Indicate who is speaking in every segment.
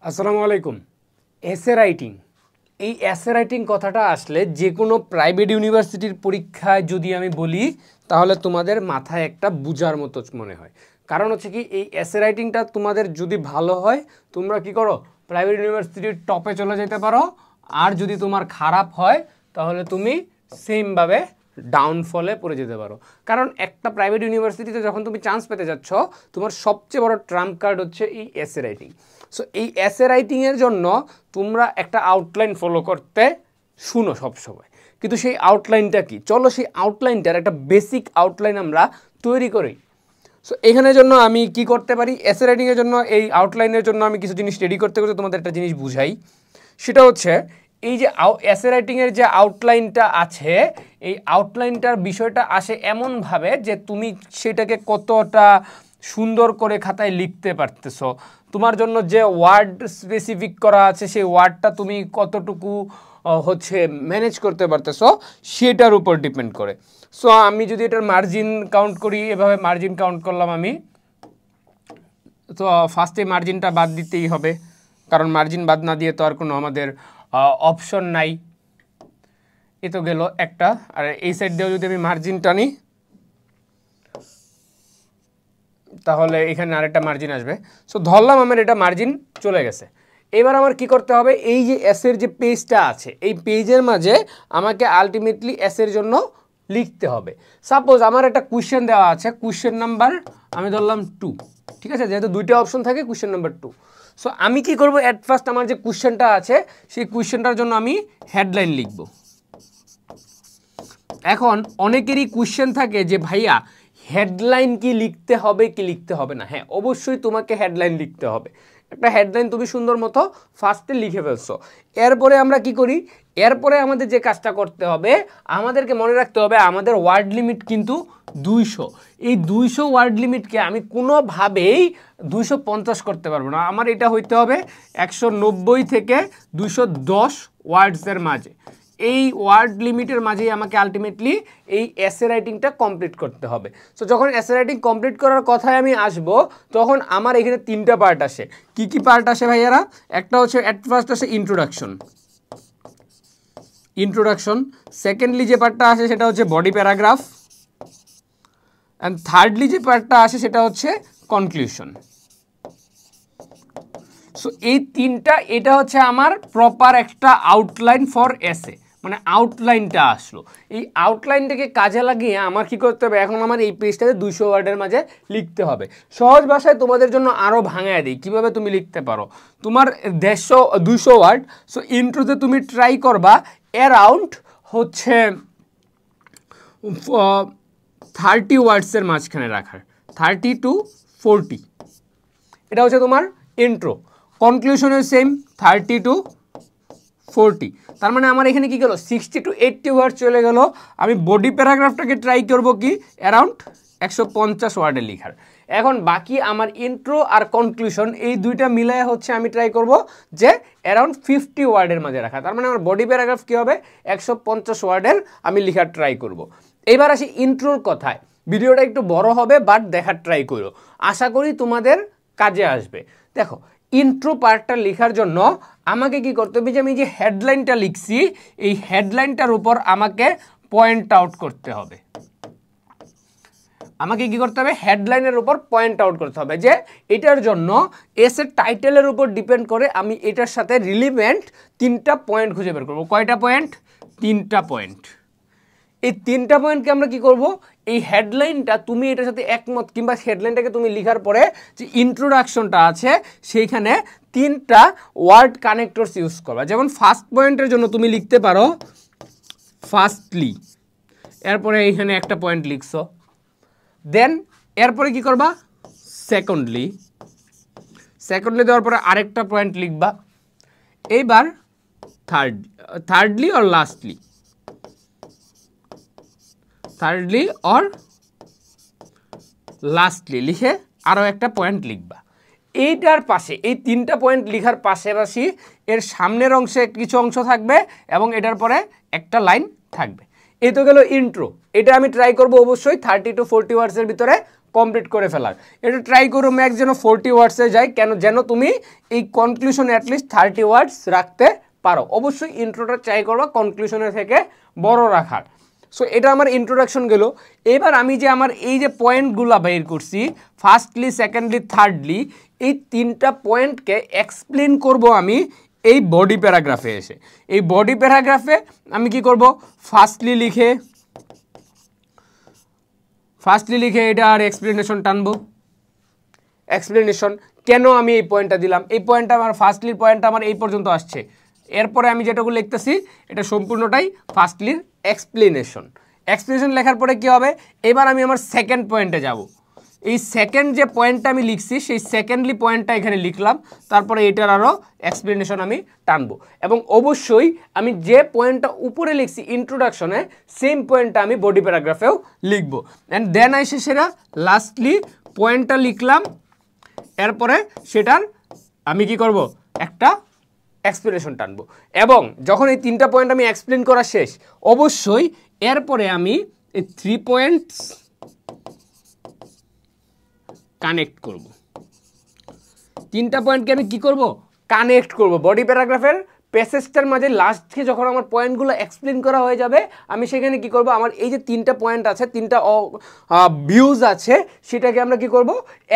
Speaker 1: আসসালামু আলাইকুম। Essay writing, এই এসে রাইটিং কথাটা আসলে যে কোনো প্রাইভেট ইউনিভার্সিটির পরীক্ষায় যদি আমি বলি তাহলে তোমাদের মাথায় একটা বুঝার মতো মনে হয়। কারণ হচ্ছে কি, এই এসে রাইটিংটা তোমাদের যদি ভালো হয় তোমরা কি করো, প্রাইভেট ইউনিভার্সিটির টপে চলে যেতে পারো। আর যদি তোমার খারাপ হয় তাহলে তুমি সেমভাবে ডাউনফলে পড়ে যেতে পারো। কারণ একটা প্রাইভেট ইউনিভার্সিটিতে যখন তুমি চান্স পেতে যাচ্ছ, তোমার সবচেয়ে বড় ট্রাম্প কার্ড হচ্ছে এই এসে রাইটিং। সো এই এসে রাইটিংয়ের জন্য তোমরা একটা আউটলাইন ফলো করতে শুনো সবসময়, কিন্তু সেই আউটলাইনটা কি, চলো সেই আউটলাইনটার একটা বেসিক আউটলাইন আমরা তৈরি করি। সো এখানের জন্য আমি কি করতে পারি, এসে রাইটিংয়ের জন্য এই আউটলাইনের জন্য আমি কিছু জিনিস রেডি করতে করতে তোমাদের একটা জিনিস বুঝাই। সেটা হচ্ছে এই যে এসে রাইটিংয়ের যে আউটলাইনটা আছে, এই আউটলাইনটার বিষয়টা আসে এমনভাবে যে তুমি সেটাকে কতটা সুন্দর করে খাতায় লিখতে পারতেছো, তোমার জন্য যে ওয়ার্ড স্পেসিফিক করা আছে সেই ওয়ার্ডটা তুমি কতটুকু হচ্ছে ম্যানেজ করতে পারতেছো সেটার উপর ডিপেন্ড করে। সো আমি যদি এটার মার্জিন কাউন্ট করি, এভাবে মার্জিন কাউন্ট করলাম আমি, তো ফার্স্টে মার্জিনটা বাদ দিতেই হবে, কারণ মার্জিন বাদ না দিয়ে তো আর কোনো আমাদের অপশন নাই। এ তো গেল একটা, আর এই সাইড দিয়েও যদি আমি মার্জিনটা নিই তাহলে এখানে আরেকটা মার্জিন আসবে। সো ধরলাম আমার এটা মার্জিন চলে গেছে। এবার আমার কি করতে হবে, এই যে এসের যে পেজটা আছে এই পেজের মাঝে আমাকে আলটিমেটলি এসের জন্য লিখতে হবে। সাপোজ আমার একটা কোয়েশ্চেন দেওয়া আছে, কোয়েশ্চেন নাম্বার আমি ধরলাম 2, ঠিক আছে, যেহেতু দুইটা অপশন থাকে কোয়েশ্চেন নাম্বার 2। সো আমি কি করব, অ্যাট ফার্স্ট আমার যে কোয়েশ্চেনটা আছে সেই কোয়েশ্চেনটার জন্য আমি হেডলাইন লিখব। এখন অনেকেরই কোয়েশ্চেন থাকে যে ভাইয়া হেডলাইন কি লিখতে হবে কি লিখতে হবে না। হ্যাঁ, অবশ্যই তোমাকে হেডলাইন লিখতে হবে। একটা হেডলাইন তুমি সুন্দর মতো ফার্স্টে লিখে ফেলছো। এরপরে আমরা কি করি, এরপরে আমাদের যে কাজটা করতে হবে, আমাদেরকে মনে রাখতে হবে আমাদের ওয়ার্ড লিমিট কিন্তু 200। এই 200 ওয়ার্ড লিমিটকে আমি কোনোভাবেই 250 করতে পারবো না। আমার এটা হইতে হবে 190 থেকে 210 ওয়ার্ডসের মাঝে। এই ওয়ার্ড লিমিটের মাঝেই আমাকে আলটিমেটলি এই এসে রাইটিংটা কমপ্লিট করতে হবে। সো যখন এসে রাইটিং কমপ্লিট করার কথায় আমি আসব, তখন আমার এখানে 3টা পার্ট আসে। কি কি পার্ট আসে ভাইয়ারা? একটা হচ্ছে অ্যাট ফার্স্ট আসে ইন্ট্রোডাকশন, সেকেন্ডলি যে পার্টটা আসে সেটা হচ্ছে বডি প্যারাগ্রাফ, অ্যান্ড থার্ডলি যে পার্টটা আসে সেটা হচ্ছে কনক্লুশন। সো এই 3টা, এটা হচ্ছে আমার প্রপার একটা আউটলাইন ফর এসে, মানে আউটলাইনটা আসলো। এই আউটলাইনটাকে কাজে লাগিয়ে আমার কি করতে হবে, এখন আমার এই পেজটাতে 200 ওয়ার্ডের মাঝে লিখতে হবে। সহজ ভাষায় তোমাদের জন্য আরও ভাঙায় দিই কীভাবে তুমি লিখতে পারো। তোমার 200 ওয়ার্ড, সো ইন্ট্রোতে তুমি ট্রাই করবা অ্যারাউন্ড হচ্ছে 30 ওয়ার্ডসের মাঝখানে রাখার, 30 to 40। এটা হচ্ছে তোমার ইন্ট্রো। কনক্লুশনের same 30 to 40। তার মানে আমার এখানে কি গেল, 60 to 80 ওয়ার্ড চলে গেল। আমি বডি প্যারাগ্রাফটাকে ট্রাই করব কি অ্যারাউন্ড 150 ওয়ার্ডে লেখার। এখন বাকি আমার ইন্ট্রো আর কনক্লুশন এই দুইটা মিলায় হচ্ছে আমি ট্রাই করব যে অ্যারাউন্ড 50 ওয়ার্ডের মাঝে রাখা। তার মানে আমার বডি প্যারাগ্রাফ কী হবে, 150 ওয়ার্ডের আমি লেখার ট্রাই করব। এবার আসি ইন্ট্রোর কথায়। ভিডিওটা একটু বড় হবে বাট দেখার ট্রাই করো, আশা করি তোমাদের কাজে আসবে। দেখো, ইন্ট্রো পার্টটা লেখার জন্য আমাকে কি করতে হবে, যে আমি যে হেডলাইনটা লিখছি এই হেডলাইনটার উপর আমাকে পয়েন্ট আউট করতে হবে। আমাকে কি করতে হবে, হেডলাইনের উপর পয়েন্ট আউট করতে হবে যে এটার জন্য এসের টাইটেলের উপর ডিপেন্ড করে আমি এটার সাথে রিলিভেন্ট 3টা পয়েন্ট খুঁজে বের করবো। কয়টা পয়েন্ট? 3টা পয়েন্ট। এই 3টা পয়েন্টকে আমরা কি করব, এই হেডলাইনটা তুমি এটার সাথে একমত, কিংবা হেডলাইনটাকে তুমি লেখার পরে যে ইন্ট্রোডাকশনটা আছে সেইখানে 3টা ওয়ার্ড কানেক্টরস ইউজ করবা। যেমন ফার্স্ট পয়েন্টের জন্য তুমি লিখতে পারো ফার্স্টলি, এরপরে এইখানে একটা পয়েন্ট লিখছো, দেন এরপরে কি করবা সেকেন্ডলি দেওয়ার পরে আরেকটা পয়েন্ট লিখবা, এইবার থার্ডলি অর লাস্টলি লিখে আরও একটা পয়েন্ট লিখবা। এইটার পাশে এই 3টা পয়েন্ট লিখার পাশাপাশি এর সামনের অংশে কিছু অংশ থাকবে এবং এটার পরে একটা লাইন থাকবে। এই তো গেল ইন্ট্রো। এটা আমি ট্রাই করব অবশ্যই 30 to 40 ওয়ার্ডসের ভিতরে কমপ্লিট করে ফেলার। এটা ট্রাই করো ম্যাক্স যেন 40 ওয়ার্ডসে যায়, কেন যেন তুমি এই কনক্লুশন অ্যাটলিস্ট 30 ওয়ার্ডস রাখতে পারো। অবশ্যই ইন্ট্রোটা ট্রাই করবা কনক্লুশনের থেকে বড় রাখার। সো এটা আমার ইন্ট্রোডাকশন গেল। এবার আমি যে আমার এই যে পয়েন্টগুলো বের করছি ফার্স্টলি, সেকেন্ডলি, থার্ডলি, এই তিনটা পয়েন্টকে এক্সপ্লেন করব আমি এই বডি প্যারাগ্রাফে এসে। এই বডি প্যারাগ্রাফে আমি কি করব, ফার্স্টলি লিখে এটা আর এক্সপ্লেনেশন টানবো। এক্সপ্লেনেশন কেন আমি এই পয়েন্টটা দিলাম, এই পয়েন্টটা আমার ফার্স্টলির পয়েন্টটা আমার এই পর্যন্ত আসছে, এরপরে আমি যেটাগুলো লিখতেছি এটা সম্পূর্ণটাই ফার্স্টলির এক্সপ্লেনেশন লেখার পরে কি হবে, এবার আমি আমার সেকেন্ড পয়েন্টে যাব। এই সেকেন্ড যে পয়েন্টটা আমি লিখছি সেই সেকেন্ডলি পয়েন্টটা এখানে লিখলাম, তারপরে এটার আরও এক্সপ্লেনেশন আমি টানবো। এবং অবশ্যই আমি যে পয়েন্টটা উপরে লিখছি ইন্ট্রোডাকশনে সেম পয়েন্টটা আমি বডি প্যারাগ্রাফেও লিখবো। অ্যান্ড দেন এসে সেটা লাস্টলি পয়েন্টটা লিখলাম, এরপরে সেটার আমি কি করব, একটা এক্সপ্লেনেশন টানবো। এবং যখন এই তিনটা পয়েন্ট আমি এক্সপ্লেন করা শেষ, অবশ্যই এরপরে আমি এই 3 পয়েন্টস কানেক্ট করব। তিনটা পয়েন্টকে আমি কি করব, কানেক্ট করব। বডি প্যারাগ্রাফের প্যাসেজটার মাঝে লাস্টে যখন আমার পয়েন্টগুলো এক্সপ্লেন করা হয়ে যাবে, আমি সেখানে কি করব, আমার এই যে তিনটা পয়েন্ট আছে, তিনটা ভিউজ আছে, সেটাকে আমরা কি করব,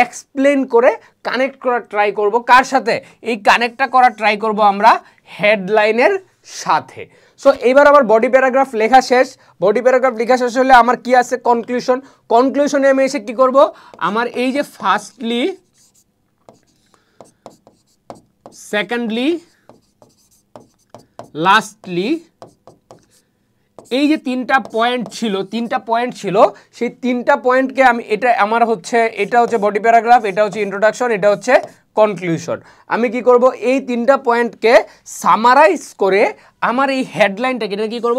Speaker 1: এক্সপ্লেন করে কানেক্ট করার ট্রাই করব। কার সাথে, এই কানেক্টটা করার ট্রাই করব আমরা হেডলাইনের সাথে। সো এইবার আমার বডি প্যারাগ্রাফ লেখা শেষ। বডি প্যারাগ্রাফ লেখা শেষ হলে আমার কি আছে, কনক্লুশনে আমি এসে কি করব, আমার এই যে ফার্স্টলি, সেকেন্ডলি, লাস্টলি, এই যে তিনটা পয়েন্ট ছিল সেই তিনটা পয়েন্টকে আমি এটা হচ্ছে বডি প্যারাগ্রাফ, এটা হচ্ছে ইন্ট্রোডাকশন, এটা হচ্ছে কনক্লুশন। আমি কি করব, এই তিনটা পয়েন্টকে সামারাইজ করে আমার এই হেডলাইনটাকে এটা কি করব,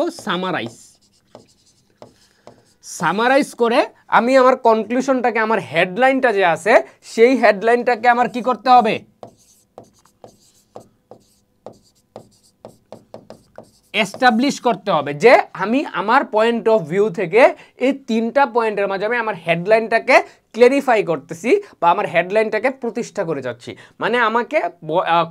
Speaker 1: সামারাইজ করে আমি আমার কনক্লুশনটাকে, আমার হেডলাইনটা যে আছে সেই হেডলাইনটাকে আমার কি করতে হবে, এস্টাবলিশ করতে হবে যে আমি আমার পয়েন্ট অফ ভিউ থেকে এই তিনটা পয়েন্টের মাঝে আমি আমার হেডলাইনটাকে ক্লেরিফাই করতেছি বা আমার হেডলাইনটাকে প্রতিষ্ঠা করে যাচ্ছি। মানে আমাকে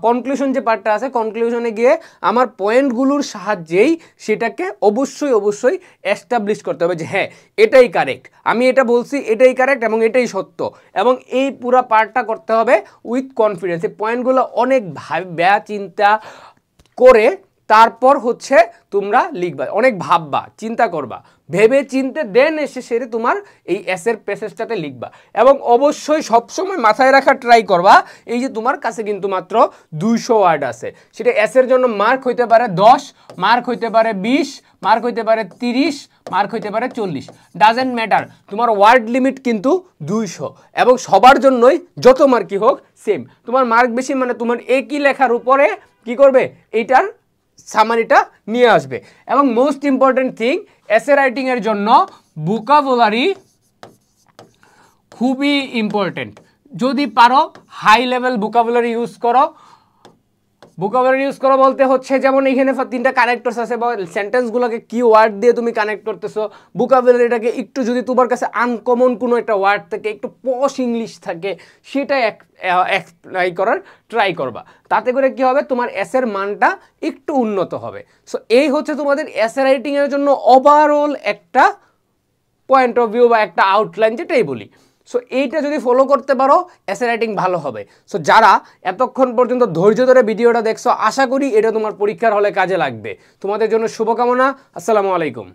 Speaker 1: কনক্লুশন যে পার্টটা আছে, কনক্লুশনে গিয়ে আমার পয়েন্টগুলোর সাহায্যেই সেটাকে অবশ্যই এস্টাবলিশ করতে হবে যে হ্যাঁ এটাই কারেক্ট, আমি এটা বলছি এটাই কারেক্ট এবং এটাই সত্য। এবং এই পুরো পার্টটা করতে হবে উইথ কনফিডেন্স। এই পয়েন্টগুলো অনেক ভাববা চিন্তা করে তারপর হচ্ছে তোমরা লিখবা, অনেক ভাববা চিন্তা করবা, ভেবে চিনতে দেন এসে সেরে তোমার এই এসের প্যাসেজটাতে লিখবা। এবং অবশ্যই সবসময় মাথায় রাখার ট্রাই করবা এই যে তোমার কাছে কিন্তু মাত্র 200 ওয়ার্ড আছে। সেটা এসের জন্য মার্ক হইতে পারে 10, মার্ক হইতে পারে 20, মার্ক হইতে পারে 30, মার্ক হইতে পারে 40, ডাজেন্ট ম্যাটার, তোমার ওয়ার্ড লিমিট কিন্তু 200। এবং সবার জন্যই যত মার্কই হোক সেম, তোমার মার্ক বেশি মানে তোমার একই লেখার উপরে কি করবে, এইটার সামারিটা নিয়ে আসবে। এবং most important thing, essay writing এর জন্য ভোকাবুলারি খুবই ইম্পর্টেন্ট। যদি পারো হাই লেভেল ভোকাবুলারি ইউজ করো। ভোকাবুলারি ইউজ করো বলতে হচ্ছে যেমন এখানে তিনটা কানেক্টরস আছে বা সেন্টেন্সগুলোকে কি ওয়ার্ড দিয়ে তুমি কানেক্ট করতেছো, ভোকাবুলারিটাকে একটু যদি তোমার কাছে আনকমন কোনো একটা ওয়ার্ড থাকে, একটু পশ ইংলিশ থাকে, সেটা অ্যাপ্লাই করার ট্রাই করবা। তাতে করে কি হবে, তোমার এসের মানটা একটু উন্নত হবে। সো এই হচ্ছে তোমাদের এসে রাইটিংয়ের জন্য ওভারঅল একটা পয়েন্ট অফ ভিউ বা একটা আউটলাইন যেটাই বলি। সো এইটা যদি ফলো করতে পারো এসে রাইটিং ভালো হবে। সো যারা এতক্ষণ পর্যন্ত ধৈর্য ধরে ভিডিওটা দেখছো, আশা করি এটা তোমার পরীক্ষার হলে কাজে লাগবে। তোমাদের জন্য শুভকামনা। আসসালামু আলাইকুম।